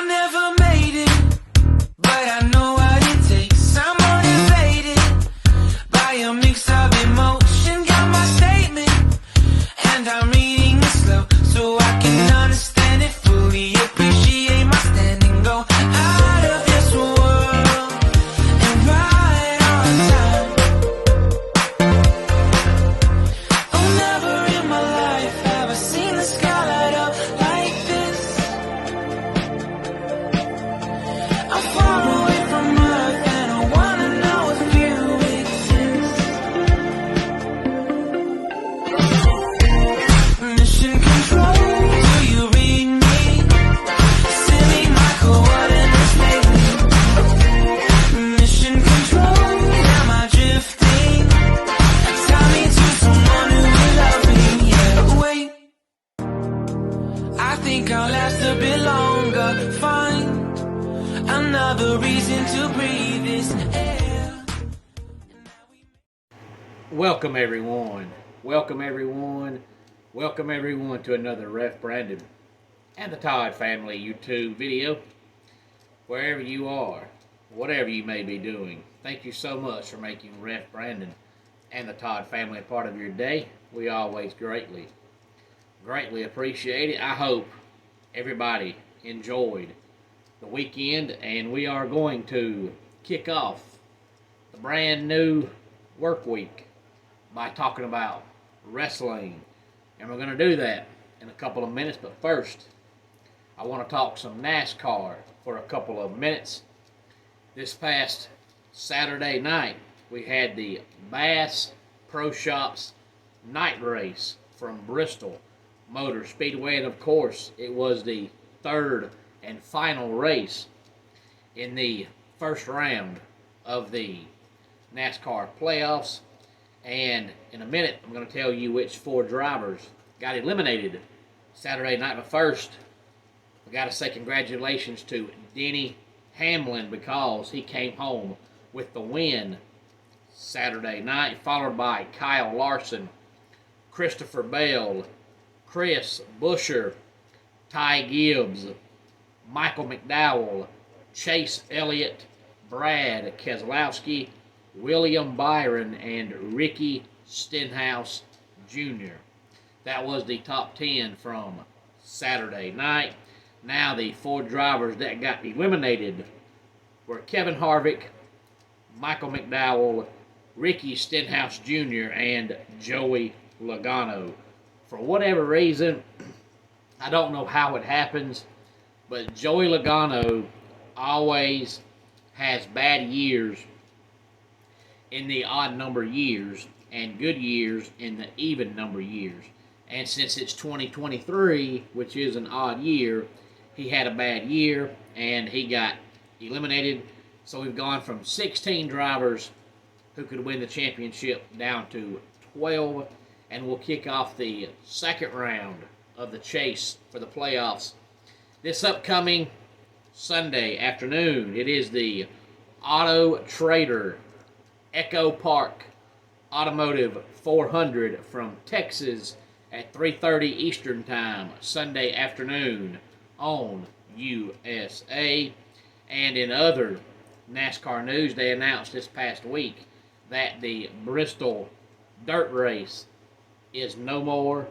never made it, but I know what it takes. I'm motivated by a mix of emotion. Got my statement, and I'm reading it slow so I can understand it fully. Appreciate my standing, go out of this world and right on time. Oh, never in my life have I seen the sky light up like this. I'm far away from Earth and I wanna know if you exist. Mission control, do you read me? Send me my coordinates lately. Mission control, am I drifting? Tie me to someone who will love me, yeah. Wait, I think I'll last a bit longer. Find another reason to breathe this air. Welcome everyone. Welcome everyone. Welcome everyone to another Ref Brandon and the Todd Family YouTube video. Wherever you are, whatever you may be doing, thank you so much for making Ref Brandon and the Todd Family a part of your day. We always greatly appreciate it. I hope everybody enjoyed the weekend, and we are going to kick off the brand new work week by talking about wrestling, and we're going to do that in a couple of minutes. But first, I want to talk some NASCAR for a couple of minutes. This past Saturday night, we had the Bass Pro Shops night race from Bristol Motor Speedway, and of course, it was the third and final race in the first round of the NASCAR playoffs. And in a minute, I'm going to tell you which four drivers got eliminated Saturday night. But first, I got to say congratulations to Denny Hamlin, because he came home with the win Saturday night, followed by Kyle Larson, Christopher Bell, Chris Buescher, Ty Gibbs, Michael McDowell, Chase Elliott, Brad Keselowski, William Byron, and Ricky Stenhouse Jr. That was the top 10 from Saturday night. Now the four drivers that got eliminated were Kevin Harvick, Michael McDowell, Ricky Stenhouse Jr., and Joey Logano. For whatever reason, I don't know how it happens, but Joey Logano always has bad years in the odd number years and good years in the even number years. And since it's 2023, which is an odd year, he had a bad year and he got eliminated. So we've gone from 16 drivers who could win the championship down to 12, and we'll kick off the second round of the chase for the playoffs this upcoming Sunday afternoon. It is the Auto Trader Echo Park Automotive 400 from Texas at 3:30 Eastern Time, Sunday afternoon on USA. And in other NASCAR news, they announced this past week that the Bristol Dirt Race is no more.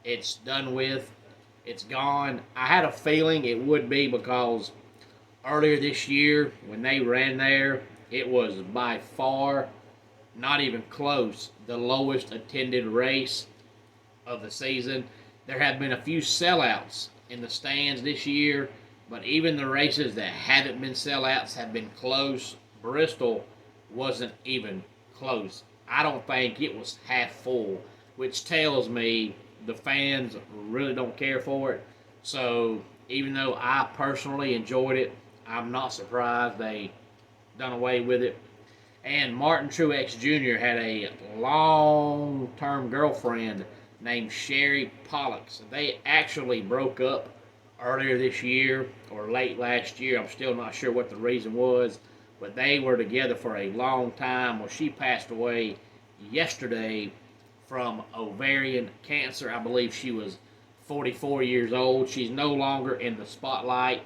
It's done with. It's gone. I had a feeling it would be, because earlier this year when they ran there, it was by far, not even close, the lowest attended race of the season. There have been a few sellouts in the stands this year, but even the races that haven't been sellouts have been close. Bristol wasn't even close. I don't think it was half full, which tells me the fans really don't care for it. So even though I personally enjoyed it, I'm not surprised they done away with it. And Martin Truex Jr. had a long-term girlfriend named Sherry Pollock. So they actually broke up earlier this year or late last year. I'm still not sure what the reason was, but they were together for a long time. Well, she passed away yesterday from ovarian cancer. I believe she was 44 years old. She's no longer in the spotlight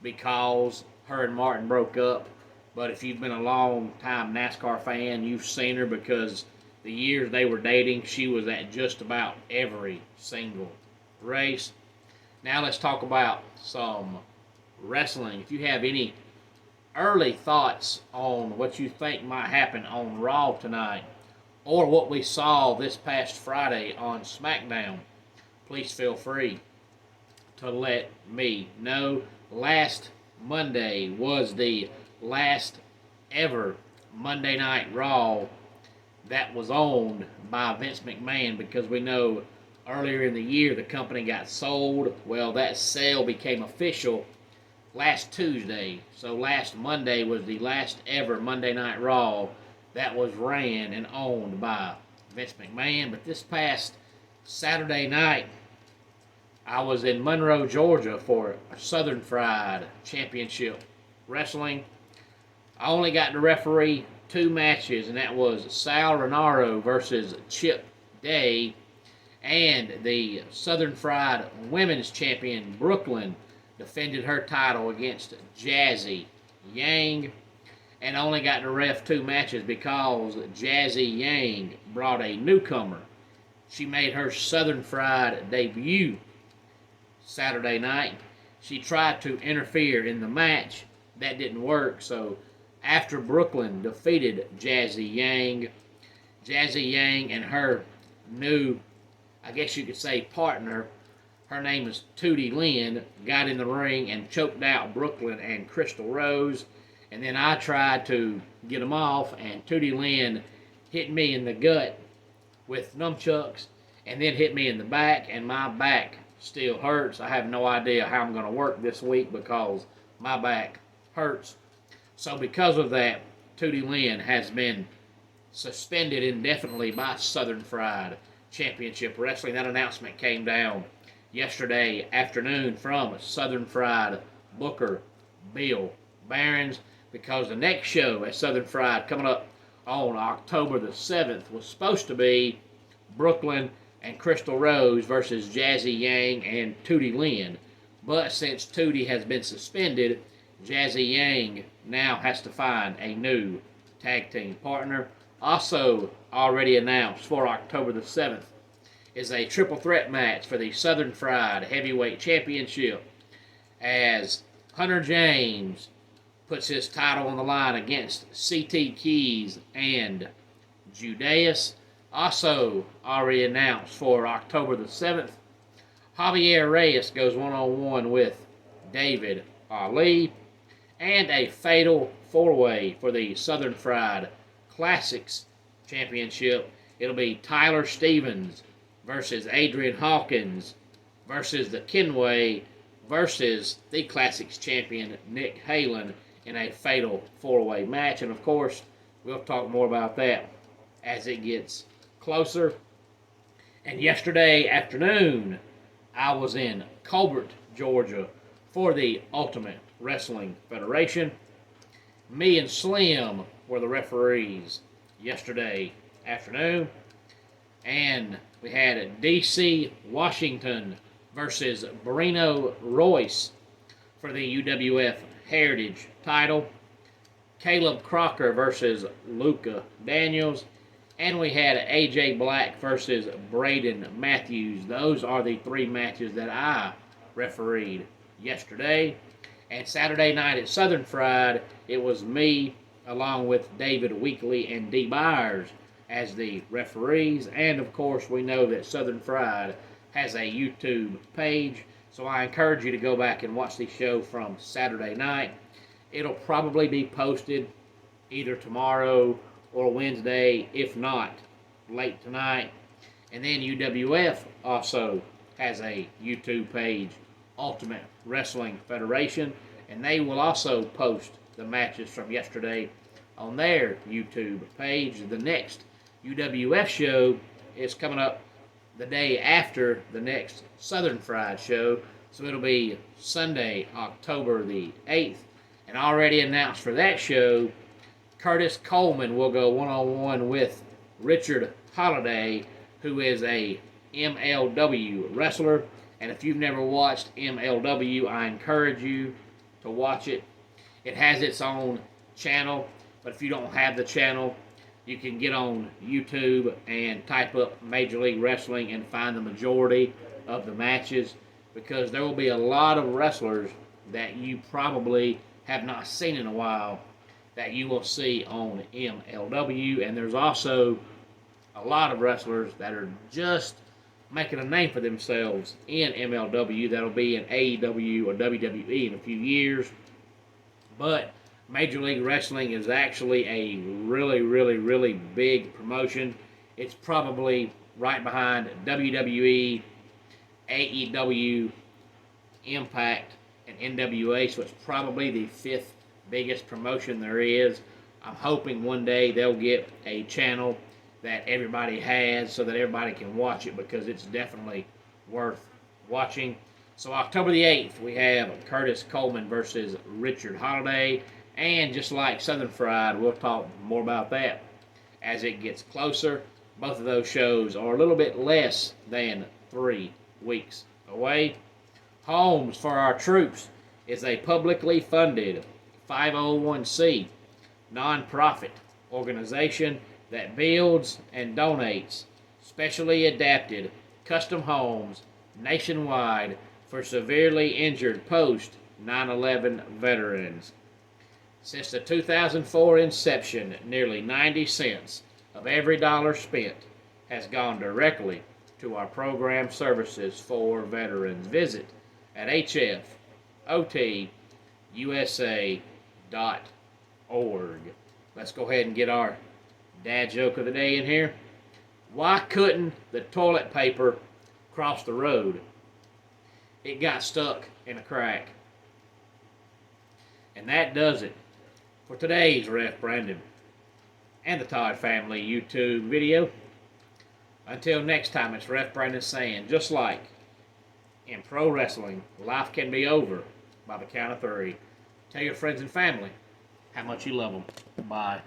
because her and Martin broke up. But if you've been a long time NASCAR fan, you've seen her because the years they were dating, she was at just about every single race. Now let's talk about some wrestling. If you have any early thoughts on what you think might happen on Raw tonight, or what we saw this past Friday on SmackDown, please feel free to let me know. Last Monday was the last ever Monday Night Raw that was owned by Vince McMahon, because we know earlier in the year the company got sold. Well, that sale became official last Tuesday. So last Monday was the last ever Monday Night Raw that was ran and owned by Vince McMahon. But this past Saturday night, I was in Monroe, Georgia for Southern Fried Championship Wrestling. I only got to referee 2 matches, and that was Sal Rinauro versus Chip Day, and the Southern Fried Women's Champion Brooklyn defended her title against Jazzy Yang, and only got to ref 2 matches because Jazzy Yang brought a newcomer. She made her Southern Fried debut Saturday night. She tried to interfere in the match. That didn't work, so after Brooklyn defeated Jazzy Yang and her new, I guess you could say, partner, her name is Tootie Lynn, got in the ring and choked out Brooklyn and Crystal Rose. And then I tried to get them off, and Tootie Lynn hit me in the gut with nunchucks and then hit me in the back, and my back still hurts. I have no idea how I'm going to work this week because my back hurts. So because of that, Tootie Lynn has been suspended indefinitely by Southern Fried Championship Wrestling. That announcement came down yesterday afternoon from Southern Fried booker Bill Behrens, because the next show at Southern Fried coming up on October the 7th was supposed to be Brooklyn and Crystal Rose versus Jazzy Yang and Tootie Lynn. But since Tootie has been suspended, Jazzy Yang now has to find a new tag team partner. Also already announced for October the 7th is a triple threat match for the Southern Fried Heavyweight Championship, as Hunter James puts his title on the line against CT Keys and Judas. Also already announced for October the 7th, Javier Reyes goes one-on-one with David Ali, and a fatal 4-way for the Southern Fried Classics Championship. It'll be Tyler Stevens versus Adrian Hawkins versus the Kenway versus the Classics champion Nick Halen in a fatal 4-way match. And of course, we'll talk more about that as it gets closer. And yesterday afternoon, I was in Colbert, Georgia for the Ultimate Wrestling Federation. Me and Slim were the referees yesterday afternoon. And we had DC Washington versus Barino Royce for the UWF Heritage title. Caleb Crocker versus Luca Daniels. And we had AJ Black versus Braden Matthews. Those are the 3 matches that I refereed yesterday. And Saturday night at Southern Fried, it was me along with David Weekley and D. Byers as the referees. And of course, we know that Southern Fried has a YouTube page, so I encourage you to go back and watch the show from Saturday night. It'll probably be posted either tomorrow or Wednesday, if not late tonight. And then UWF also has a YouTube page, Ultimate Wrestling Federation, and they will also post the matches from yesterday on their YouTube page. The next UWF show is coming up the day after the next Southern Fried show, so it'll be Sunday, October the 8th. And already announced for that show, Curtis Coleman will go one-on-one with Richard Holiday, who is a MLW wrestler. And if you've never watched MLW, I encourage you to watch it. It has its own channel, but if you don't have the channel, you can get on YouTube and type up Major League Wrestling and find the majority of the matches, because there will be a lot of wrestlers that you probably have not seen in a while that you will see on MLW, and there's also a lot of wrestlers that are just making a name for themselves in MLW that'll be in AEW or WWE in a few years. But Major League Wrestling is actually a really, really, really big promotion. It's probably right behind WWE, AEW, Impact, and NWA, so it's probably the 5th biggest promotion there is. I'm hoping one day they'll get a channel that everybody has so that everybody can watch it, because it's definitely worth watching. So October the 8th, we have Curtis Coleman versus Richard Holiday. And just like Southern Fried, we'll talk more about that as it gets closer. Both of those shows are a little bit less than 3 weeks away. Homes for Our Troops is a publicly funded 501c nonprofit organization that builds and donates specially adapted custom homes nationwide for severely injured post 9/11 veterans. Since the 2004 inception, nearly 90 cents of every dollar spent has gone directly to our program services for veterans. Visit at hfotusa.org. Let's go ahead and get our dad joke of the day in here. Why couldn't the toilet paper cross the road? It got stuck in a crack. And that does it for today's Ref Brandon and the Todd Family YouTube video. Until next time, it's Ref Brandon saying, just like in pro wrestling, life can be over by the count of 3. Tell your friends and family how much you love them. Bye.